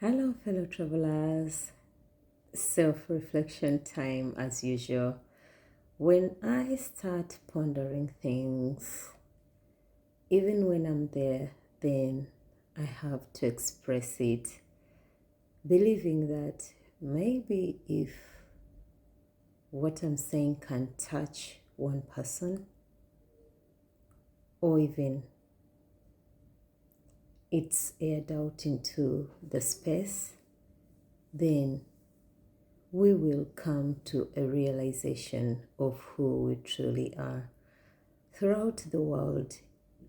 Hello, fellow travelers. Self reflection time as usual. When I start pondering things, even when I'm there, then I have to express it, believing that maybe if what I'm saying can touch one person, or even it's aired out into the space, then we will come to a realization of who we truly are. Throughout the world,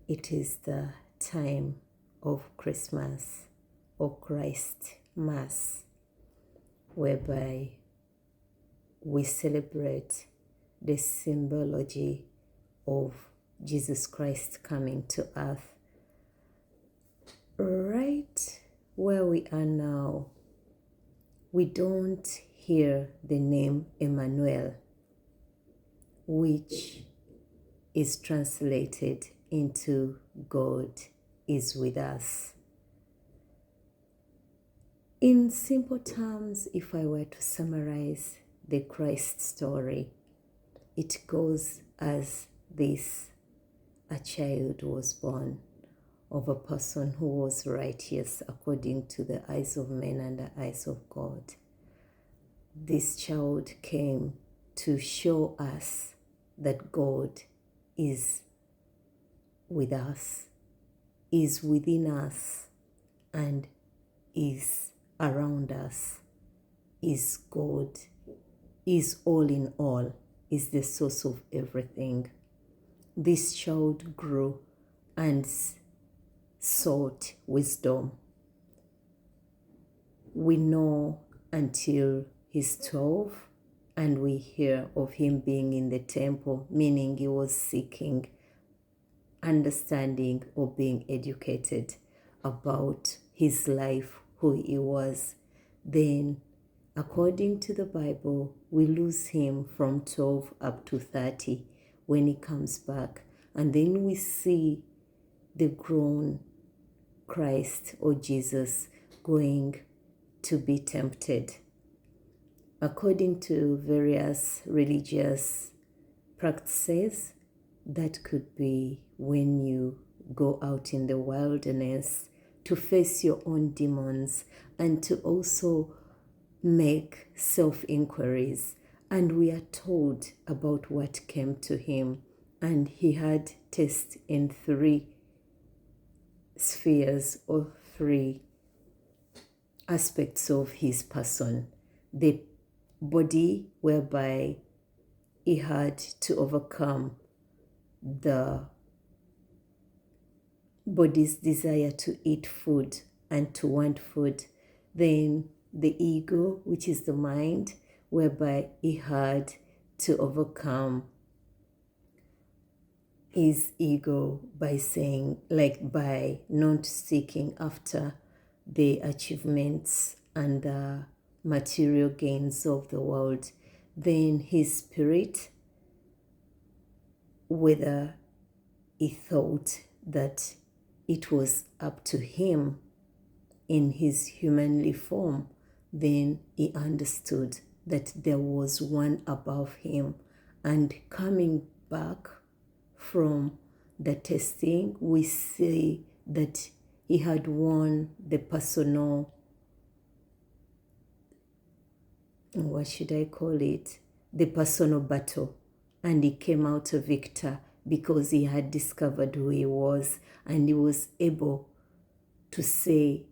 it is the time of Christmas or Christ Mass, whereby we celebrate the symbology of Jesus Christ coming to earth. Right where we are now, we don't hear the name Emmanuel, which is translated into God is with us. In simple terms, if I were to summarize the Christ story, it goes as this: a child was born of a person who was righteous according to the eyes of men and the eyes of God. This child came to show us that God is with us, is within us, and is around us, is God, is all in all, is the source of everything. This child grew and sought wisdom. We know until he's 12, and we hear of him being in the temple, meaning he was seeking understanding or being educated about his life, who he was. Then, according to the Bible, we lose him from 12 up to 30 when he comes back. And then we see the grown Christ or Jesus going to be tempted. According to various religious practices, that could be when you go out in the wilderness to face your own demons and to also make self-inquiries. And we are told about what came to him. And he had tests in 3 spheres or 3 aspects of his person. The body, whereby he had to overcome the body's desire to eat food and to want food. Then the ego, which is the mind, whereby he had to overcome his ego by by not seeking after the achievements and the material gains of the world. Then his spirit, whether he thought that it was up to him in his humanly form, then he understood that there was one above him. And coming back from the testing, we see that he had won the personal, what should I call it? The personal battle. And he came out a victor because he had discovered who he was, and he was able to say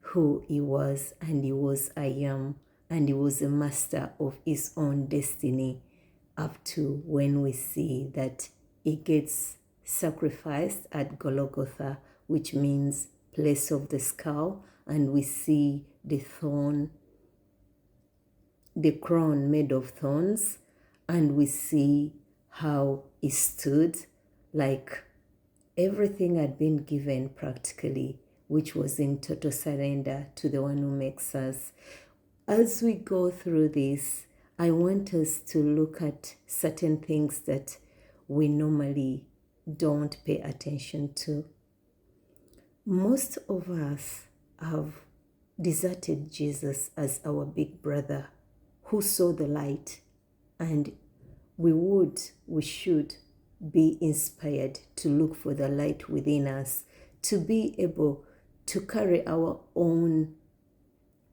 who he was, and he was I am, and he was a master of his own destiny, up to when we see that he gets sacrificed at Golgotha, which means place of the skull, and we see the crown made of thorns, and we see how he stood, like everything had been given practically, which was in total surrender to the one who makes us. As we go through this, I want us to look at certain things that we normally don't pay attention to. Most of us have deserted Jesus as our big brother who saw the light, and we should be inspired to look for the light within us, to be able to carry our own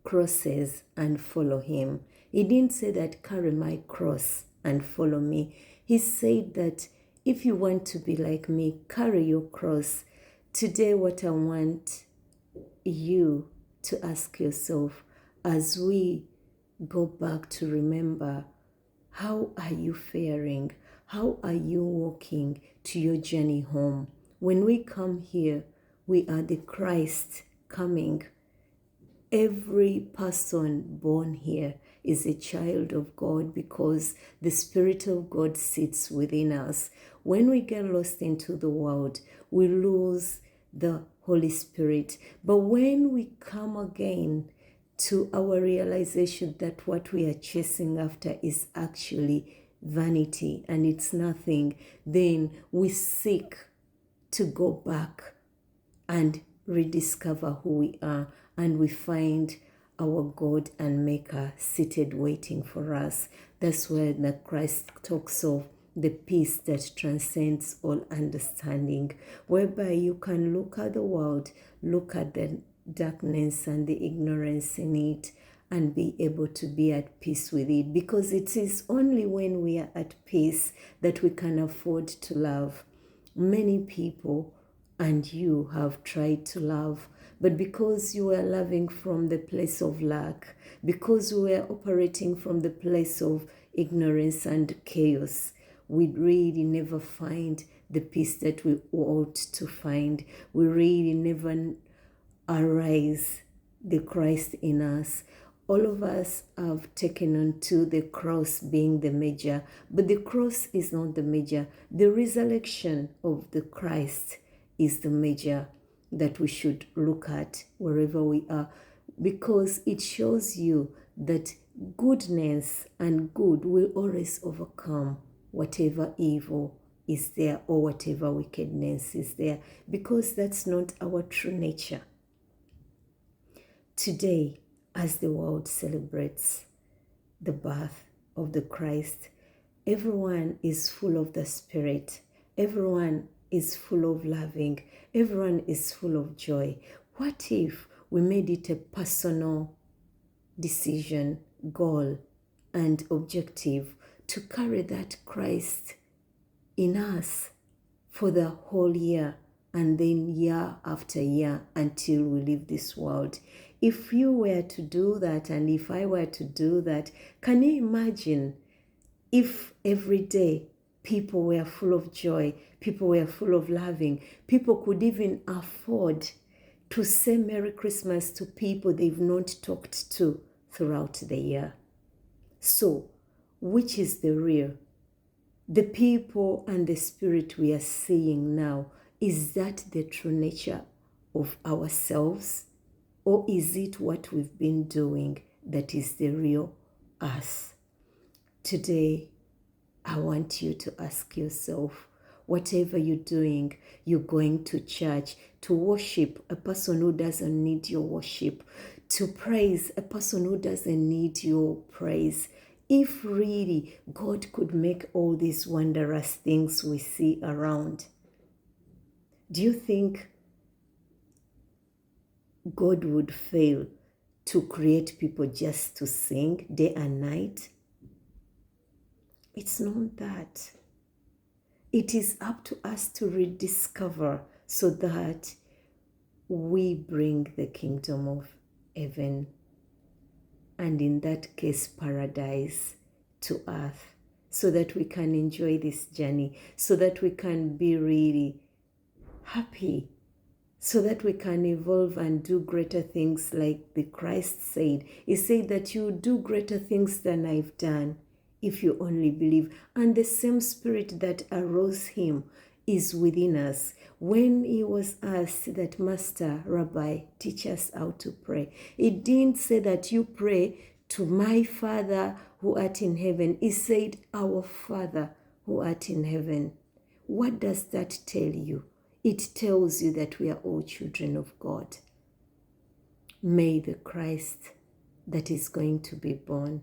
crosses and follow him. He didn't say that carry my cross and follow me. He said that if you want to be like me, carry your cross. Today, what I want you to ask yourself as we go back to remember, how are you faring? How are you walking to your journey home? When we come here, we are the Christ coming. Every person born here is a child of God because the Spirit of God sits within us. When we get lost into the world, we lose the Holy Spirit. But when we come again to our realization that what we are chasing after is actually vanity and it's nothing, then we seek to go back and rediscover who we are, and we find our God and Maker seated waiting for us. That's where the Christ talks of the peace that transcends all understanding, whereby you can look at the world, look at the darkness and the ignorance in it, and be able to be at peace with it, because it is only when we are at peace that we can afford to love. Many people and you have tried to love, but because you were loving from the place of lack, because we were operating from the place of ignorance and chaos, we really never find the peace that we ought to find. We really never arise the Christ in us. All of us have taken on to the cross being the major, but the cross is not the major. The resurrection of the Christ is the major that we should look at wherever we are, because it shows you that goodness and good will always overcome whatever evil is there or whatever wickedness is there, because that's not our true nature. Today, as the world celebrates the birth of the Christ, everyone is full of the Spirit. Everyone is full of loving. Everyone is full of joy. What if we made it a personal decision, goal, and objective to carry that Christ in us for the whole year, and then year after year until we leave this world? If you were to do that, and if I were to do that, can you imagine if every day people were full of joy, people were full of loving, people could even afford to say Merry Christmas to people they've not talked to throughout the year? So, which is the real? The people and the spirit we are seeing now, is that the true nature of ourselves? Or is it what we've been doing that is the real us? Today, I want you to ask yourself, whatever you're doing, you're going to church to worship a person who doesn't need your worship, to praise a person who doesn't need your praise. If really God could make all these wondrous things we see around, do you think God would fail to create people just to sing day and night? It's not that. It is up to us to rediscover so that we bring the kingdom of heaven, and in that case paradise, to earth, so that we can enjoy this journey, so that we can be really happy, so that we can evolve and do greater things like the Christ said. He said that you do greater things than I've done if you only believe. And the same Spirit that arose him is within us. When he was asked that, Master, Rabbi, teach us how to pray, he didn't say that you pray to my Father who art in heaven. He said, our Father who art in heaven. What does that tell you? It tells you that we are all children of God. May the Christ that is going to be born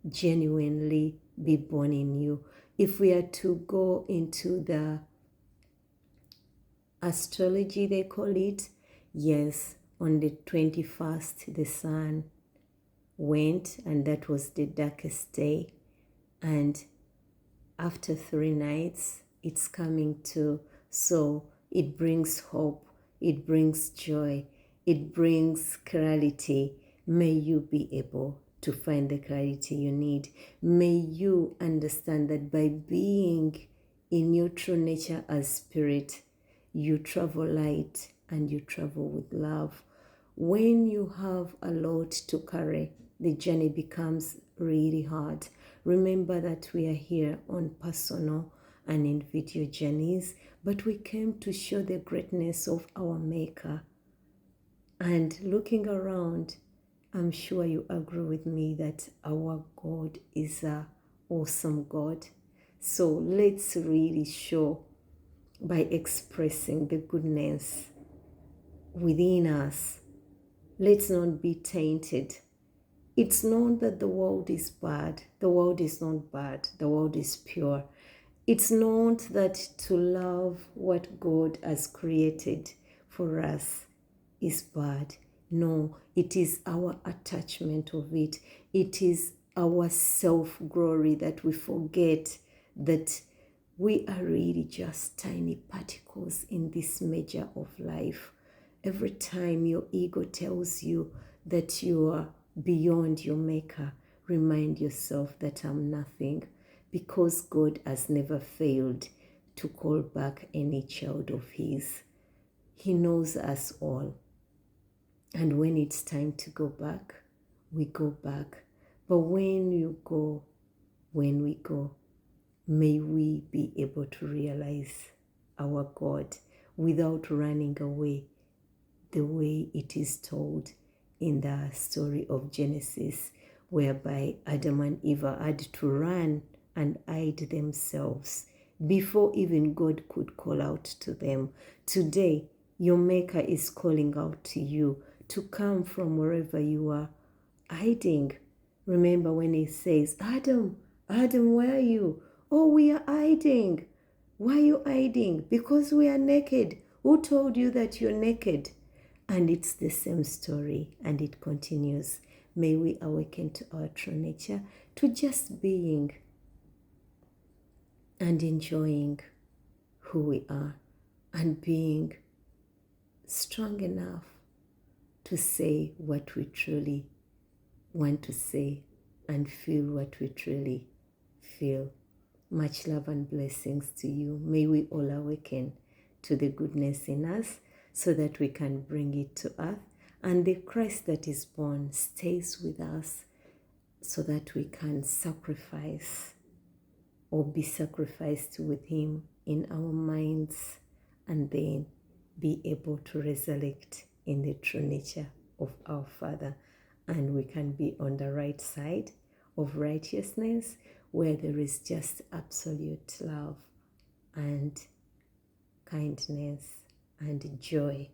genuinely be born in you. If we are to go into the astrology, they call it, yes, on the 21st, the sun went, and that was the darkest day. And after 3 nights, it's coming to. So it brings hope, it brings joy, it brings clarity. May you be able to find the clarity you need. May you understand that by being in your true nature as spirit, you travel light and you travel with love. When you have a lot to carry, the journey becomes really hard. Remember that we are here on personal and individual journeys, but we came to show the greatness of our Maker. And looking around, I'm sure you agree with me that our God is an awesome God. So let's really show by expressing the goodness within us. Let's not be tainted. It's known that the world is bad. The world is not bad. The world is pure. It's known that to love what God has created for us is bad. No, it is our attachment of it. It is our self-glory that we forget that we are really just tiny particles in this measure of life. Every time your ego tells you that you are beyond your Maker, remind yourself that I'm nothing, because God has never failed to call back any child of His. He knows us all. And when it's time to go back, we go back. But when we go, may we be able to realize our God without running away, the way it is told in the story of Genesis, whereby Adam and Eve had to run and hide themselves before even God could call out to them. Today, your Maker is calling out to you to come from wherever you are hiding. Remember when He says, Adam, where are you? Oh, we are hiding. Why are you hiding? Because we are naked. Who told you that you're naked? And it's the same story, and it continues. May we awaken to our true nature, to just being and enjoying who we are, and being strong enough to say what we truly want to say and feel what we truly feel. Much love and blessings to you. May we all awaken to the goodness in us so that we can bring it to earth, and the Christ that is born stays with us so that we can sacrifice or be sacrificed with Him in our minds, and then be able to resurrect in the true nature of our Father. And we can be on the right side of righteousness, where there is just absolute love and kindness and joy